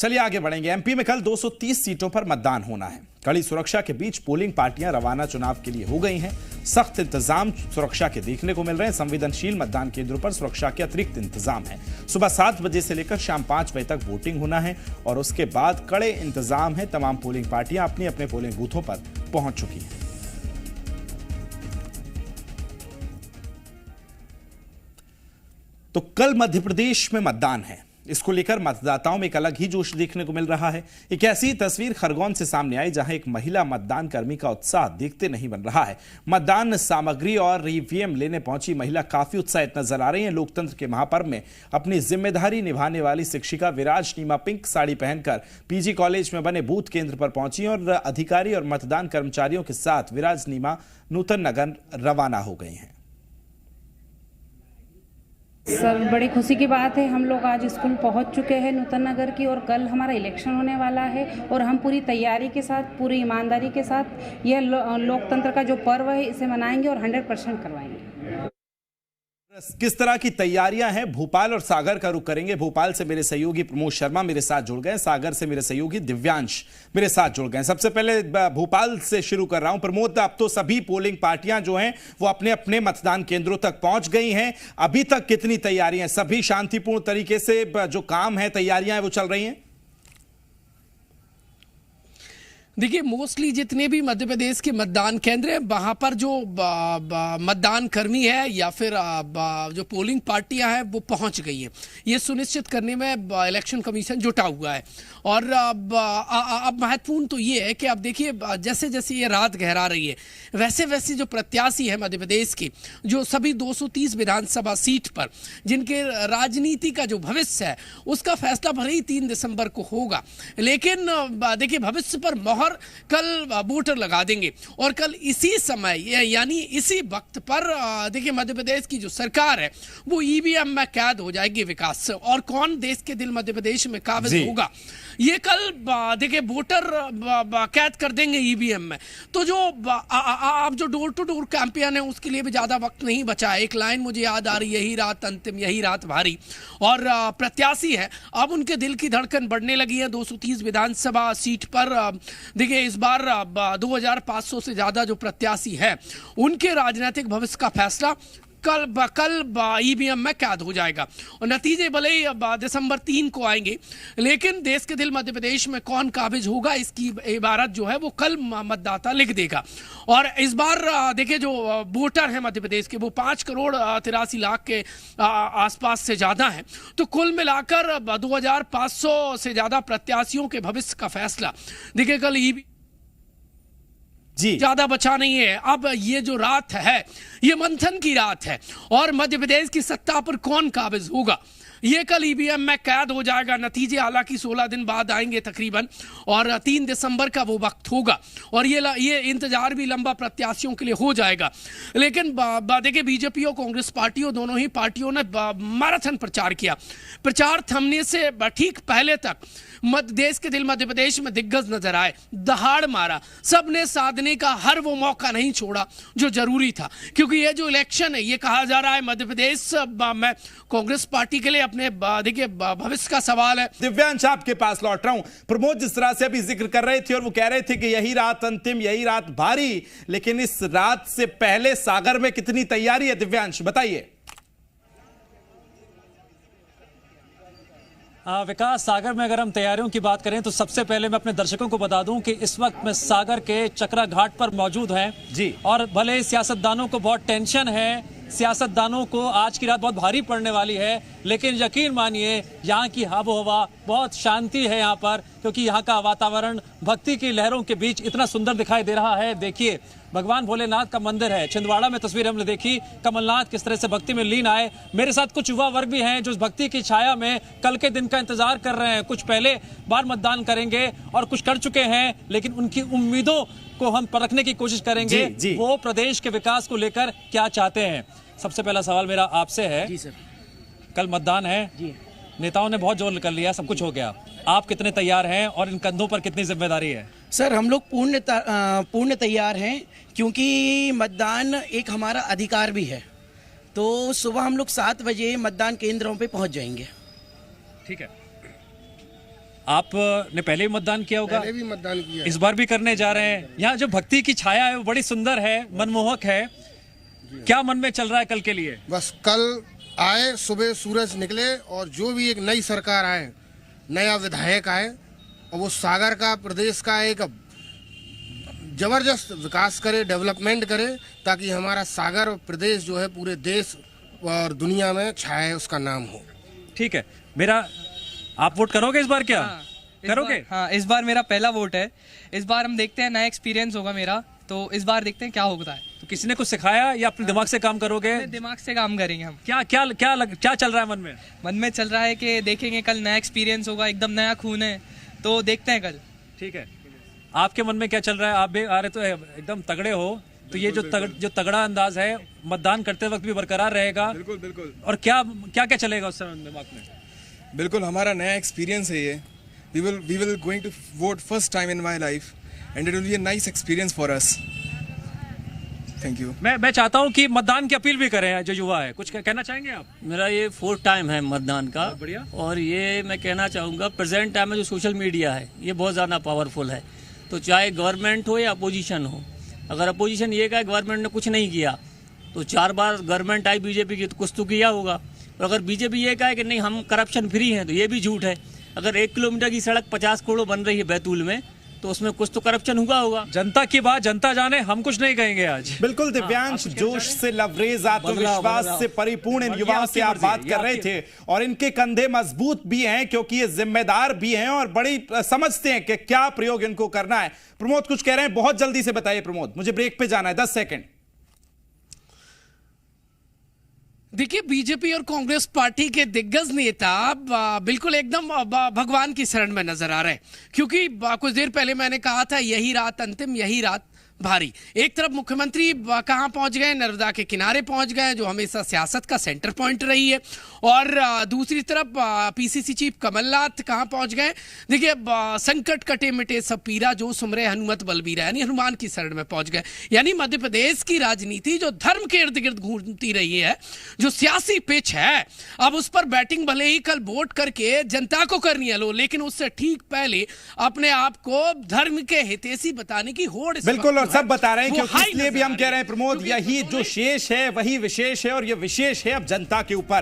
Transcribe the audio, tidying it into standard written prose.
चलिए आगे बढ़ेंगे। एमपी में कल 230 सीटों पर मतदान होना है। कड़ी सुरक्षा के बीच पोलिंग पार्टियां रवाना चुनाव के लिए हो गई हैं। सख्त इंतजाम सुरक्षा के देखने को मिल रहे हैं। संवेदनशील मतदान केंद्रों पर सुरक्षा के अतिरिक्त इंतजाम है। सुबह 7 बजे से लेकर शाम 5 बजे तक वोटिंग होना है और उसके बाद कड़े इंतजाम है। तमाम पोलिंग पार्टियां अपने अपने पोलिंग बूथों पर पहुंच चुकी हैं। तो कल मध्य प्रदेश में मतदान है। इसको लेकर मतदाताओं में एक अलग ही जोश देखने को मिल रहा है। एक ऐसी तस्वीर खरगोन से सामने आई जहां एक महिला मतदान कर्मी का उत्साह देखते नहीं बन रहा है। मतदान सामग्री और ईवीएम लेने पहुंची महिला काफी उत्साहित नजर आ रही है। लोकतंत्र के महापर्व में अपनी जिम्मेदारी निभाने वाली शिक्षिका विराज नीमा पिंक साड़ी पहनकर पीजी कॉलेज में बने बूथ केंद्र पर पहुंची और अधिकारी और मतदान कर्मचारियों के साथ विराज नीमा नूतन नगर रवाना हो गई हैं। सर बड़ी खुशी की बात है, हम लोग आज स्कूल पहुंच चुके हैं नूतन नगर की और कल हमारा इलेक्शन होने वाला है और हम पूरी तैयारी के साथ, पूरी ईमानदारी के साथ यह लोकतंत्र का जो पर्व है इसे मनाएंगे और 100% करवाएंगे। किस तरह की तैयारियां हैं? भोपाल और सागर का रुख करेंगे। भोपाल से मेरे सहयोगी प्रमोद शर्मा मेरे साथ जुड़ गए, सागर से मेरे सहयोगी दिव्यांश मेरे साथ जुड़ गए। सबसे पहले भोपाल से शुरू कर रहा हूं। प्रमोद, अब तो सभी पोलिंग पार्टियां जो हैं वो अपने अपने मतदान केंद्रों तक पहुंच गई हैं। अभी तक कितनी तैयारियां, सभी शांतिपूर्ण तरीके से जो काम है, तैयारियां हैं, वो चल रही हैं? देखिए, मोस्टली जितने भी मध्य प्रदेश के मतदान केंद्र हैं वहाँ पर जो मतदान कर्मी है या फिर जो पोलिंग पार्टियां हैं वो पहुँच गई हैं। ये सुनिश्चित करने में इलेक्शन कमीशन जुटा हुआ है। और अब महत्वपूर्ण तो ये है कि अब देखिए, जैसे जैसे ये रात गहरा रही है वैसे वैसे जो प्रत्याशी है मध्य प्रदेश के, जो सभी 230 विधानसभा सीट पर जिनके राजनीति का जो भविष्य है उसका फैसला भले ही 3 दिसंबर को होगा, लेकिन देखिए भविष्य पर मोहर कल वोटर लगा देंगे। और कल इसी समय यानी इसी वक्त पर देखिए मध्य प्रदेश की जो सरकार है वो ईवीएम में कैद हो जाएगी विकास से। और कौन देश के दिल मध्य प्रदेश में काबिज होगा, ये कल देखिए वोटर कैद कर देंगे ईवीएम में। तो जो अब जो डोर टू डोर कैंपेन है उसके लिए भी ज्यादा वक्त नहीं बचा है। एक लाइन मुझे याद आ रही, यही रात अंतिम, यही रात भारी। और प्रत्याशी है अब उनके दिल की धड़कन बढ़ने लगी है। 230 विधानसभा सीट पर देखिए इस बार 2500 से ज्यादा जो प्रत्याशी है उनके राजनीतिक भविष्य का फैसला कल ईवीएम में कैद हो जाएगा। और नतीजे भले ही दिसंबर 3 को आएंगे, लेकिन देश के दिल मध्य प्रदेश में कौन काबिज होगा इसकी इबारत जो है वो कल मतदाता लिख देगा। और इस बार देखिए जो वोटर है मध्य प्रदेश के वो 5 करोड़ 83 लाख के आसपास से ज्यादा है। तो कुल मिलाकर 2500 से ज्यादा प्रत्याशियों के भविष्य का फैसला देखिए कल ज्यादा बचा नहीं है। अब ये जो रात है ये मंथन की रात है और मध्य प्रदेश की सत्ता पर कौन काबिज होगा ये कल ईवीएम में कैद हो जाएगा। नतीजे हालांकि 16 दिन बाद आएंगे तकरीबन, और 3 दिसंबर का वो वक्त होगा। और ये इंतजार भी लंबा प्रत्याशियों के लिए हो जाएगा। लेकिन देखिए बीजेपी और कांग्रेस पार्टियों, दोनों ही पार्टियों ने मैराथन प्रचार किया। प्रचार थमने से ठीक पहले तक देश के दिल मध्य प्रदेश में दिग्गज नजर आए, दहाड़ मारा। सबने साधने का हर वो मौका नहीं छोड़ा जो जरूरी था, क्योंकि ये जो इलेक्शन है ये कहा जा रहा है मध्य प्रदेश में कांग्रेस पार्टी के लिए अपने देखिए भविष्य का सवाल है। दिव्यांश, आपके पास लौट रहा हूं। प्रमोद जिस तरह से अभी जिक्र कर रहे थे और वो कह रहे थे कि यही रात अंतिम, यही रात भारी, लेकिन इस रात से पहले सागर में कितनी तैयारी है? दिव्यांश बताइए। विकास, सागर में अगर हम तैयारियों की बात करें तो सबसे पहले मैं अपने दर्शकों को बता दूं कि इस वक्त मैं सागर के चक्रा घाट पर मौजूद हैं जी। और भले ही सियासतदानों को बहुत टेंशन है, सियासतदानों को आज की रात बहुत भारी पड़ने वाली है, लेकिन यकीन मानिए यहाँ की आबो हवा बहुत शांति है यहाँ पर, क्योंकि यहाँ का वातावरण भक्ति की लहरों के बीच इतना सुंदर दिखाई दे रहा है। देखिए भगवान भोलेनाथ का मंदिर है। छिंदवाड़ा में तस्वीर हमने देखी, कमलनाथ किस तरह से भक्ति में लीन आए। मेरे साथ कुछ युवा वर्ग भी हैं जो इस भक्ति की छाया में कल के दिन का इंतजार कर रहे हैं। कुछ पहले बार मतदान करेंगे और कुछ कर चुके हैं, लेकिन उनकी उम्मीदों को हम परखने की कोशिश करेंगे जी। वो प्रदेश के विकास को लेकर क्या चाहते हैं। सबसे पहला सवाल मेरा आपसे है जी सर, कल मतदान है जी, नेताओं ने बहुत जोर कर लिया, सब कुछ हो गया, आप कितने तैयार हैं और इन कंधों पर कितनी जिम्मेदारी है? सर हम लोग पूर्ण तैयार हैं, क्योंकि मतदान एक हमारा अधिकार भी है। तो सुबह हम लोग 7 बजे मतदान केंद्रों पे पहुंच जाएंगे। ठीक है, आपने पहले भी मतदान किया होगा? पहले भी मतदान किया। इस बार भी करने जा रहे हैं। यहाँ जो भक्ति की छाया है वो बड़ी सुंदर है, मनमोहक है। क्या मन में चल रहा है कल के लिए? बस कल आए, सुबह सूरज निकले और जो भी एक नई सरकार आए, नया विधायक आए और वो सागर का, प्रदेश का एक जबरदस्त विकास करे, डेवलपमेंट करे, ताकि हमारा सागर और प्रदेश जो है पूरे देश और दुनिया में छाए, उसका नाम हो। ठीक है, मेरा आप वोट करोगे इस बार? क्या करोगे? हाँ, इस बार मेरा पहला वोट है। इस बार हम देखते हैं, नया एक्सपीरियंस होगा मेरा, तो इस बार देखते हैं क्या होता है। तो किसी ने कुछ सिखाया या अपने दिमाग से काम करोगे? अपने दिमाग से काम करेंगे हम। क्या क्या क्या क्या चल रहा है मन में? मन में चल रहा है कि देखेंगे कल नया एक्सपीरियंस होगा, एकदम नया खून है, तो देखते हैं कल। ठीक है, आपके मन में क्या चल रहा है? आप भी आ रहे तो एकदम तगड़े हो, तो ये जो तगड़ा अंदाज है मतदान करते वक्त भी बरकरार रहेगा। बिल्कुल बिल्कुल। और क्या क्या क्या चलेगा उस समय दिमाग में? बिल्कुल, हमारा नया एक्सपीरियंस है ये। We will going to vote first time in my life and it will be a nice experience for us. Thank you. मैं चाहता हूँ कि मतदान की अपील भी करें जो युवा है। कुछ कहना चाहेंगे आप? मेरा ये 4th टाइम है मतदान का। बढ़िया। और ये मैं कहना चाहूँगा, प्रेजेंट टाइम में जो सोशल मीडिया है ये बहुत ज़्यादा पावरफुल है। तो चाहे गवर्नमेंट हो या अपोजिशन हो, अगर अपोजिशन ये कहे गवर्नमेंट ने कुछ नहीं किया, तो 4 बार गवर्नमेंट आई बीजेपी की, तो कुछ तो किया होगा। और अगर बीजेपी ये कहे कि नहीं हम करप्शन फ्री हैं, तो ये भी झूठ है। अगर 1 किलोमीटर की सड़क 50 करोड़ बन रही है बैतूल में, तो उसमें कुछ तो करप्शन हुआ होगा। जनता की बात जनता जाने, हम कुछ नहीं कहेंगे आज। बिल्कुल दिव्यांश, जोश से लबरेज, आत्मविश्वास से परिपूर्ण इन युवाओं से आप बात कर रहे थे, और इनके कंधे मजबूत भी हैं क्योंकि ये जिम्मेदार भी हैं और बड़ी समझते हैं कि क्या प्रयोग इनको करना है। प्रमोद कुछ कह रहे हैं, बहुत जल्दी से बताइए प्रमोद, मुझे ब्रेक पे जाना है, 10 सेकंड। देखिए, बीजेपी और कांग्रेस पार्टी के दिग्गज नेता बिल्कुल एकदम भगवान की शरण में नजर आ रहे हैं, क्योंकि कुछ देर पहले मैंने कहा था यही रात अंतिम, यही रात भारी। एक तरफ मुख्यमंत्री कहां पहुंच गए, नर्मदा के किनारे पहुंच गए, जो हमेशा सियासत का सेंटर पॉइंट रही है, और दूसरी तरफ पीसीसी चीफ कमलनाथ कहां पहुंच गए। देखिए, संकट कटे मिटे सब पीरा, जो सुमरे हनुमत बलबीरा, यानी हनुमान की शरण में पहुंच गए। यानी मध्य प्रदेश की राजनीति जो धर्म के इर्द गिर्द घूमती रही है, जो सियासी पिच है, अब उस पर बैटिंग भले ही कल वोट करके जनता को करनी है लो, लेकिन उससे ठीक पहले अपने आप को धर्म के हितैषी बताने की होड़ बिल्कुल, और सब बता रहे हैं, क्योंकि इसलिए भी हम कह रहे हैं प्रमोद, यही जो शेष है वही विशेष है, और ये विशेष है अब जनता के ऊपर।